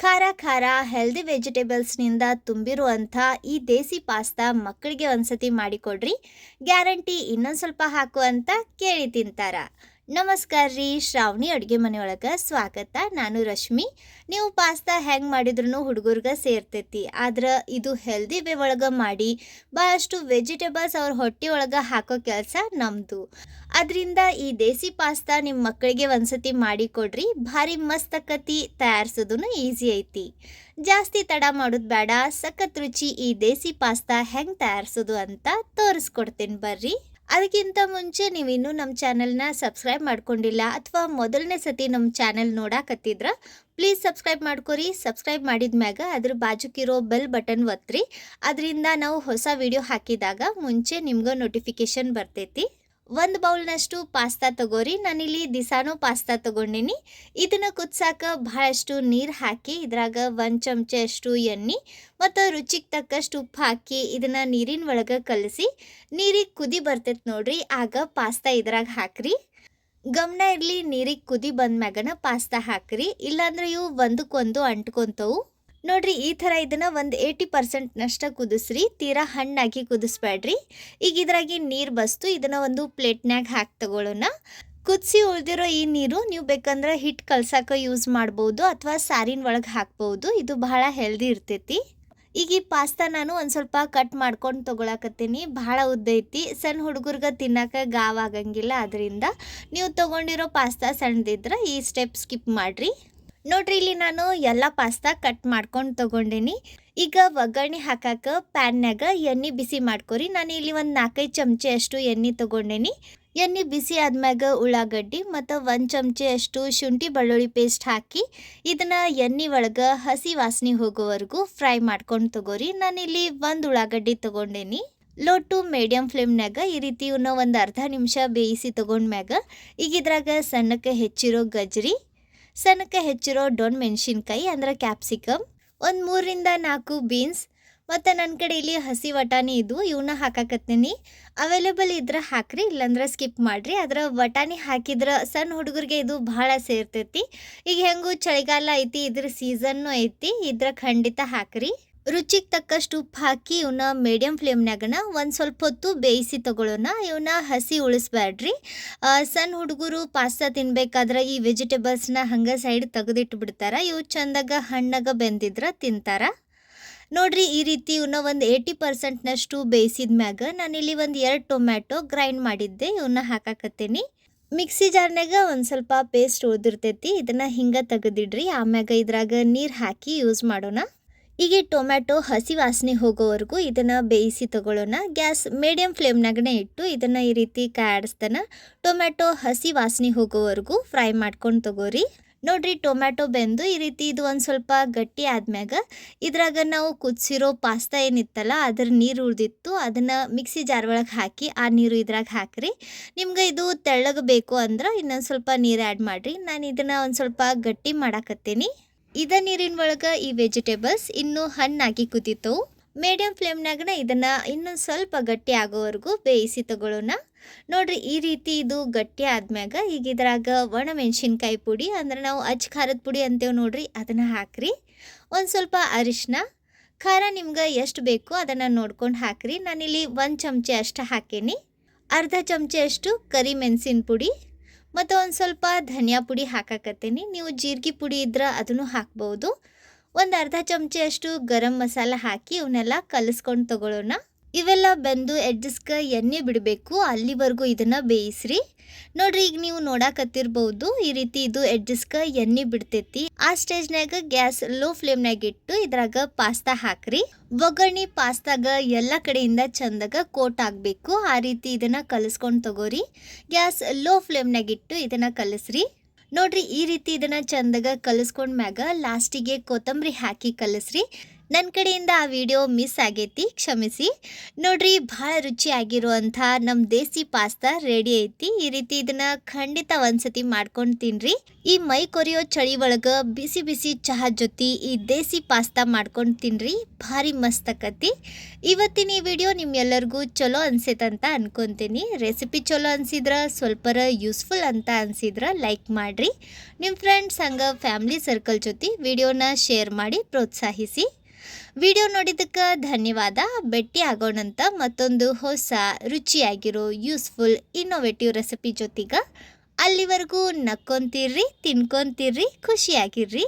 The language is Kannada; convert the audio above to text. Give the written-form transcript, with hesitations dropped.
ಖಾರ ಖಾರ ಹೆಲ್ದಿ ವೆಜಿಟೇಬಲ್ಸ್ನಿಂದ ತುಂಬಿರುವಂಥ ಈ ದೇಸಿ ಪಾಸ್ತಾ ಮಕ್ಕಳಿಗೆ ಒಂದ್ಸತಿ ಮಾಡಿಕೊಡ್ರಿ, ಗ್ಯಾರಂಟಿ ಇನ್ನೊಂದು ಸ್ವಲ್ಪ ಹಾಕು ಅಂತ ಕೇಳಿ ತಿಂತಾರ. ನಮಸ್ಕಾರ ರೀ, ಶ್ರಾವಣಿ ಅಡುಗೆ ಮನೆಯೊಳಗೆ ಸ್ವಾಗತ. ನಾನು ರಶ್ಮಿ. ನೀವು ಪಾಸ್ತಾ ಹೆಂಗೆ ಮಾಡಿದ್ರೂ ಹುಡುಗರ್ಗೆ ಸೇರ್ತೈತಿ, ಆದ್ರೆ ಇದು ಹೆಲ್ದಿ ವೇ ಒಳಗೆ ಮಾಡಿ ಭಾಳಷ್ಟು ವೆಜಿಟೇಬಲ್ಸ್ ಅವ್ರ ಹೊಟ್ಟೆ ಒಳಗೆ ಹಾಕೋ ಕೆಲಸ ನಮ್ಮದು. ಅದರಿಂದ ಈ ದೇಸಿ ಪಾಸ್ತಾ ನಿಮ್ಮ ಮಕ್ಕಳಿಗೆ ಒಂದ್ಸತಿ ಮಾಡಿಕೊಡ್ರಿ, ಭಾರಿ ಮಸ್ತ್ ಆಕತಿ. ತಯಾರಿಸೋದು ಈಸಿ ಐತಿ. ಜಾಸ್ತಿ ತಡ ಮಾಡೋದು ಬೇಡ, ಸಖತ್ ರುಚಿ ಈ ದೇಸಿ ಪಾಸ್ತಾ ಹೆಂಗೆ ತಯಾರಿಸೋದು ಅಂತ ತೋರಿಸ್ಕೊಡ್ತೀನಿ ಬರ್ರಿ. ಅದಕ್ಕಿಂತ ಮುಂಚೆ ನೀವು ಇನ್ನೂ ನಮ್ಮ ಚಾನಲ್ನ ಸಬ್ಸ್ಕ್ರೈಬ್ ಮಾಡ್ಕೊಂಡಿಲ್ಲ ಅಥವಾ ಮೊದಲನೇ ಸತಿ ನಮ್ಮ ಚಾನಲ್ ನೋಡಾಕತ್ತಿದ್ರೆ ಪ್ಲೀಸ್ ಸಬ್ಸ್ಕ್ರೈಬ್ ಮಾಡ್ಕೊರಿ. ಸಬ್ಸ್ಕ್ರೈಬ್ ಮಾಡಿದ ಮ್ಯಾಗ ಅದ್ರ ಬಾಜುಕಿರೋ ಬೆಲ್ ಬಟನ್ ಒತ್ತಿರಿ. ಅದರಿಂದ ನಾವು ಹೊಸ ವಿಡಿಯೋ ಹಾಕಿದಾಗ ಮುಂಚೆ ನಿಮ್ಗೆ ನೋಟಿಫಿಕೇಶನ್ ಬರ್ತೈತಿ. ಒಂದು ಬೌಲ್ನಷ್ಟು ಪಾಸ್ತಾ ತಗೋರಿ. ನಾನಿಲ್ಲಿ ದಿಸಾನೋ ಪಾಸ್ತಾ ತಗೊಂಡಿನಿ. ಇದನ್ನು ಕುದಿಸಾಕ ಬಹಳಷ್ಟು ನೀರು ಹಾಕಿ ಇದ್ರಾಗ 1 ಚಮಚ ಅಷ್ಟು ಎಣ್ಣೆ ಮತ್ತು ರುಚಿಗೆ ತಕ್ಕಷ್ಟು ಉಪ್ಪು ಹಾಕಿ ಇದನ್ನು ನೀರಿನ ಒಳಗೆ ಕಲಸಿ ನೀರಿಗೆ ಕುದಿ ಬರ್ತೈತೆ ನೋಡ್ರಿ, ಆಗ ಪಾಸ್ತಾ ಇದ್ರಾಗ ಹಾಕ್ರಿ. ಗಮನ ಇರಲಿ, ನೀರಿಗೆ ಕುದಿ ಬಂದ್ಮ್ಯಾಗನ ಪಾಸ್ತಾ ಹಾಕ್ರಿ, ಇಲ್ಲಾಂದ್ರೆ ಇವು ಒಂದಕ್ಕೊಂದು ಅಂಟ್ಕೊಂತವು ನೋಡ್ರಿ. ಈ ಥರ ಇದನ್ನು ಒಂದು 80% ಕುದಿಸ್ರಿ, ತೀರಾ ಹಣ್ಣಾಗಿ ಕುದಿಸ್ಬೇಡ್ರಿ. ಈಗ ಇದ್ರಾಗಿ ನೀರು ಬಸ್ತು ಇದನ್ನು ಒಂದು ಪ್ಲೇಟ್ನಾಗ ಹಾಕಿ ತಗೊಳ್ಳೋಣ. ಕುದಿಸಿ ಉಳಿದಿರೋ ಈ ನೀರು ನೀವು ಬೇಕಂದ್ರೆ ಹಿಟ್ಟು ಕಲ್ಸಕ್ಕೆ ಯೂಸ್ ಮಾಡ್ಬೋದು ಅಥವಾ ಸಾರಿನ ಒಳಗೆ ಹಾಕ್ಬೋದು. ಇದು ಬಹಳ ಹೆಲ್ದಿ ಇರ್ತೈತಿ. ಈಗ ಈ ಪಾಸ್ತಾ ನಾನು ಒಂದು ಸ್ವಲ್ಪ ಕಟ್ ಮಾಡ್ಕೊಂಡು ತೊಗೊಳಕತ್ತೀನಿ. ಭಾಳ ಉದ್ದ ಐತಿ, ಸಣ್ಣ ಹುಡುಗರ್ಗೆ ತಿನ್ನಕ್ಕೆ ಗಾವಾಗಂಗಿಲ್ಲ. ಅದರಿಂದ ನೀವು ತೊಗೊಂಡಿರೋ ಪಾಸ್ತಾ ಸಣ್ಣದಿದ್ರೆ ಈ ಸ್ಟೆಪ್ ಸ್ಕಿಪ್ ಮಾಡಿರಿ. ನೋಡ್ರಿ, ಇಲ್ಲಿ ನಾನು ಎಲ್ಲ ಪಾಸ್ತಾ ಕಟ್ ಮಾಡ್ಕೊಂಡು ತೊಗೊಂಡೇನಿ. ಈಗ ಒಗ್ಗರಣೆ ಹಾಕಕ್ಕೆ ಪ್ಯಾನ್ಯಾಗ ಎಣ್ಣೆ ಬಿಸಿ ಮಾಡ್ಕೊರಿ. ನಾನು ಇಲ್ಲಿ ಒಂದು 4-5 ಚಮಚ ಅಷ್ಟು ಎಣ್ಣೆ ತೊಗೊಂಡೇನಿ. ಎಣ್ಣೆ ಬಿಸಿ ಆದ್ಮ್ಯಾಗ ಉಳ್ಳಾಗಡ್ಡಿ ಮತ್ತು 1 ಚಮಚ ಅಷ್ಟು ಶುಂಠಿ ಬೆಳ್ಳುಳ್ಳಿ ಪೇಸ್ಟ್ ಹಾಕಿ ಇದನ್ನು ಎಣ್ಣೆ ಒಳಗೆ ಹಸಿ ವಾಸನೆ ಹೋಗೋವರೆಗೂ ಫ್ರೈ ಮಾಡ್ಕೊಂಡು ತಗೋರಿ. ನಾನಿಲ್ಲಿ 1 ಉಳ್ಳಾಗಡ್ಡಿ ತೊಗೊಂಡೇನಿ. ಲೋ ಟು ಮೀಡಿಯಮ್ ಫ್ಲೇಮ್ನಾಗ ಈ ರೀತಿ ಇವನ್ನ ಒಂದು ಅರ್ಧ ನಿಮಿಷ ಬೇಯಿಸಿ ತೊಗೊಂಡ್ಮ್ಯಾಗ ಈಗ ಇದ್ರಾಗ ಸಣ್ಣಕ್ಕೆ ಹೆಚ್ಚಿರೋ ಗಜ್ರಿ, ಸಣ್ಣಕ್ಕೆ ಹೆಚ್ಚಿರೋ ಡೊಣ್ ಮೆಣಸಿನ್ಕಾಯಿ ಅಂದ್ರೆ ಕ್ಯಾಪ್ಸಿಕಮ್, ಒಂದು 3-4 ಬೀನ್ಸ್ ಮತ್ತು ನನ್ನ ಕಡೆ ಇಲ್ಲಿ ಹಸಿ ವಟಾಣಿ ಇದ್ವು, ಇವನ್ನ ಹಾಕಾಕತ್ತೀನಿ. ಅವೈಲೇಬಲ್ ಇದ್ರೆ ಹಾಕ್ರಿ, ಇಲ್ಲಾಂದ್ರೆ ಸ್ಕಿಪ್ ಮಾಡಿರಿ. ಅದರ ವಟಾಣಿ ಹಾಕಿದ್ರೆ ಸಣ್ಣ ಹುಡುಗರಿಗೆ ಇದು ಭಾಳ ಸೇರ್ತೈತಿ. ಈಗ ಹೆಂಗೂ ಚಳಿಗಾಲ ಐತಿ, ಇದ್ರ ಸೀಸನ್ನು ಐತಿ, ಇದ್ರ ಖಂಡಿತ ಹಾಕ್ರಿ. ರುಚಿಗೆ ತಕ್ಕಷ್ಟು ಉಪ್ಪು ಹಾಕಿ ಇವನ್ನ ಮೀಡಿಯಮ್ ಫ್ಲೇಮ್ನಾಗನ ಒಂದು ಸ್ವಲ್ಪ ಹೊತ್ತು ಬೇಯಿಸಿ ತಗೊಳ್ಳೋಣ. ಇವನ್ನ ಹಸಿ ಉಳಿಸ್ಬೇಡ್ರಿ. ಸಣ್ಣ ಹುಡುಗರು ಪಾಸ್ತಾ ತಿನ್ಬೇಕಾದ್ರೆ ಈ ವೆಜಿಟೇಬಲ್ಸ್ನ ಹಂಗೆ ಸೈಡ್ ತೆಗೆದಿಟ್ಟು ಬಿಡ್ತಾರೆ. ಇವು ಚಂದಾಗ ಹಣ್ಣಾಗ ಬೆಂದಿದ್ರೆ ತಿಂತಾರ. ನೋಡ್ರಿ, ಈ ರೀತಿ ಇವನ್ನ ಒಂದು 80%ನಷ್ಟು ಬೇಯಿಸಿದ ಮ್ಯಾಗ ನಾನಿಲ್ಲಿ ಒಂದು 2 ಟೊಮ್ಯಾಟೊ ಗ್ರೈಂಡ್ ಮಾಡಿದ್ದೆ, ಇವನ್ನ ಹಾಕಾಕತ್ತೀನಿ. ಮಿಕ್ಸಿ ಜಾರ್ನಾಗ ಒಂದು ಸ್ವಲ್ಪ ಪೇಸ್ಟ್ ಉಳಿದಿರ್ತೈತಿ, ಇದನ್ನು ಹಿಂಗೆ ತೆಗೆದಿಡ್ರಿ. ಆಮ್ಯಾಗ ಇದ್ರಾಗ ನೀರು ಹಾಕಿ ಯೂಸ್ ಮಾಡೋಣ. ಈಗ ಟೊಮ್ಯಾಟೊ ಹಸಿ ವಾಸನೆ ಹೋಗೋವರೆಗೂ ಇದನ್ನು ಬೇಯಿಸಿ ತಗೊಳ್ಳೋಣ. ಗ್ಯಾಸ್ ಮೀಡಿಯಮ್ ಫ್ಲೇಮ್ನಾಗನೇ ಇಟ್ಟು ಇದನ್ನು ಈ ರೀತಿ ಕಾಡಿಸ್ತಾನೆ ಟೊಮ್ಯಾಟೊ ಹಸಿ ವಾಸನೆ ಹೋಗೋವರೆಗೂ ಫ್ರೈ ಮಾಡ್ಕೊಂಡು ತಗೋರಿ. ನೋಡ್ರಿ, ಟೊಮ್ಯಾಟೊ ಬೆಂದು ಈ ರೀತಿ ಇದು ಒಂದು ಸ್ವಲ್ಪ ಗಟ್ಟಿ ಆದ್ಮ್ಯಾಗ ಇದ್ರಾಗ ನಾವು ಕುದಿಸಿರೋ ಪಾಸ್ತಾ ಏನಿತ್ತಲ್ಲ ಅದ್ರ ನೀರು ಉಳಿದಿತ್ತು, ಅದನ್ನು ಮಿಕ್ಸಿ ಜಾರ್ ಒಳಗೆ ಹಾಕಿ ಆ ನೀರು ಇದ್ರಾಗ ಹಾಕ್ರಿ. ನಿಮ್ಗೆ ಇದು ತೆಳ್ಳಗೆ ಬೇಕು ಅಂದ್ರೆ ಇನ್ನೊಂದು ಸ್ವಲ್ಪ ನೀರು ಆ್ಯಡ್ ಮಾಡಿರಿ. ನಾನು ಇದನ್ನು ಒಂದು ಸ್ವಲ್ಪ ಗಟ್ಟಿ ಮಾಡಾಕತ್ತೀನಿ. ಇದ ನೀರಿನ ಒಳಗೆ ಈ ವೆಜಿಟೇಬಲ್ಸ್ ಇನ್ನೂ ಹಣ್ಣಾಗಿ ಕುದೀತವು. ಮೀಡಿಯಮ್ ಫ್ಲೇಮ್ನಾಗನ ಇದನ್ನು ಇನ್ನೊಂದು ಸ್ವಲ್ಪ ಗಟ್ಟಿ ಆಗೋವರೆಗೂ ಬೇಯಿಸಿ ತಗೊಳ್ಳೋಣ. ನೋಡ್ರಿ, ಈ ರೀತಿ ಇದು ಗಟ್ಟಿ ಆದ್ಮ್ಯಾಗ ಈಗ ಇದ್ರಾಗ ಒಣ ಮೆಣಸಿನ್ಕಾಯಿ ಪುಡಿ ಅಂದ್ರೆ ನಾವು ಖಾರದ ಪುಡಿ ಅಂತೇವೆ ನೋಡ್ರಿ, ಅದನ್ನು ಹಾಕ್ರಿ. ಒಂದು ಸ್ವಲ್ಪ ಅರಿಶಿನ, ಖಾರ ನಿಮ್ಗೆ ಎಷ್ಟು ಬೇಕು ಅದನ್ನು ನೋಡ್ಕೊಂಡು ಹಾಕ್ರಿ. ನಾನಿಲ್ಲಿ 1 ಚಮಚ ಅಷ್ಟು ಹಾಕೇನಿ. ಅರ್ಧ ಚಮಚ ಅಷ್ಟು ಕರಿ ಮೆಣಸಿನ ಪುಡಿ ಮತ್ತು ಒಂದು ಸ್ವಲ್ಪ ಧನಿಯಾ ಪುಡಿ ಹಾಕಾಕತ್ತೀನಿ. ನೀವು ಜೀರಿಗೆ ಪುಡಿ ಇದ್ರೆ ಅದನ್ನು ಹಾಕ್ಬೋದು. ಒಂದು ಅರ್ಧ ಚಮಚ ಅಷ್ಟು ಗರಂ ಮಸಾಲ ಹಾಕಿ ಇವನ್ನೆಲ್ಲ ಕಲಿಸ್ಕೊಂಡು ತಗೊಳ್ಳೋಣ. ಇವೆಲ್ಲ ಬೆಂದು ಎಡ್ಜಸ್ಗೆ ಎಣ್ಣೆ ಬಿಡಬೇಕು, ಅಲ್ಲಿವರೆಗೂ ಇದನ್ನು ಬೇಯಿಸ್ರಿ. ನೋಡ್ರಿ, ಈಗ ನೀವು ನೋಡಾಕತ್ತಿರ್ಬೋದು ಈ ರೀತಿ ಇದು ಎಡ್ಜಸ್ಗೆ ಎಣ್ಣೆ ಬಿಡ್ತೈತಿ. ಆ ಸ್ಟೇಜ್ನಾಗ ಗ್ಯಾಸ್ ಲೋ ಫ್ಲೇಮ್ನಾಗ ಇಟ್ಟು ಇದ್ರಾಗ ಪಾಸ್ತಾ ಹಾಕ್ರಿ. ಒಗ್ಗರಣೆ ಪಾಸ್ತಾಗ ಎಲ್ಲ ಕಡೆಯಿಂದ ಚಂದಾಗ ಕೋಟ್ ಆಗಬೇಕು, ಆ ರೀತಿ ಇದನ್ನು ಕಲಿಸ್ಕೊಂಡು ತಗೋರಿ. ಗ್ಯಾಸ್ ಲೋ ಫ್ಲೇಮ್ನಾಗ ಇಟ್ಟು ಇದನ್ನು ಕಲಿಸ್ರಿ. ನೋಡ್ರಿ, ಈ ರೀತಿ ಇದನ್ನು ಚಂದಾಗ ಕಲಿಸ್ಕೊಂಡ್ಮ್ಯಾಗ ಲಾಸ್ಟಿಗೆ ಕೊತ್ತಂಬರಿ ಹಾಕಿ ಕಲಿಸ್ರಿ. ನನ್ನ ಕಡೆಯಿಂದ ಆ ವಿಡಿಯೋ ಮಿಸ್ ಆಗೈತಿ, ಕ್ಷಮಿಸಿ. ನೋಡ್ರಿ, ಭಾಳ ರುಚಿಯಾಗಿರುವಂಥ ನಮ್ಮ ದೇಸಿ ಪಾಸ್ತಾ ರೆಡಿ ಐತಿ. ಈ ರೀತಿ ಇದನ್ನ ಖಂಡಿತ ಒಂದ್ಸತಿ ಮಾಡ್ಕೊಂಡು ತಿನ್ರಿ. ಈ ಮೈ ಕೊರಿಯೋ ಚಳಿ ಒಳಗೆ ಬಿಸಿ ಬಿಸಿ ಚಹಾ ಜೊತೆ ಈ ದೇಸಿ ಪಾಸ್ತಾ ಮಾಡ್ಕೊಂಡು ತಿನ್ರಿ, ಭಾರಿ ಮಸ್ತ್ ಆಕತಿ. ಇವತ್ತಿನ ಈ ವಿಡಿಯೋ ನಿಮ್ಮೆಲ್ಲರಿಗೂ ಚಲೋ ಅನ್ಸೈತಂತ ಅನ್ಕೊಂತೀನಿ. ರೆಸಿಪಿ ಚಲೋ ಅನ್ಸಿದ್ರೆ, ಸ್ವಲ್ಪರ ಯೂಸ್ಫುಲ್ ಅಂತ ಅನ್ಸಿದ್ರೆ ಲೈಕ್ ಮಾಡಿರಿ. ನಿಮ್ಮ ಫ್ರೆಂಡ್ಸ್ ಹಂಗೆ ಫ್ಯಾಮ್ಲಿ ಸರ್ಕಲ್ ಜೊತೆ ವಿಡಿಯೋನ ಶೇರ್ ಮಾಡಿ ಪ್ರೋತ್ಸಾಹಿಸಿ. ವಿಡಿಯೋ ನೋಡಿದ್ದಕ್ಕೆ ಧನ್ಯವಾದ. ಭೇಟಿ ಆಗೋಣಂತ ಮತ್ತೊಂದು ಹೊಸ ರುಚಿಯಾಗಿರೋ ಯೂಸ್ಫುಲ್ ಇನ್ನೋವೇಟಿವ್ ರೆಸಿಪಿ ಜೊತೆಗೆ. ಅಲ್ಲಿವರೆಗೂ ನಕ್ಕೊಂತಿರ್ರಿ, ತಿನ್ಕೊಂತಿರ್ರಿ, ಖುಷಿಯಾಗಿರ್ರಿ.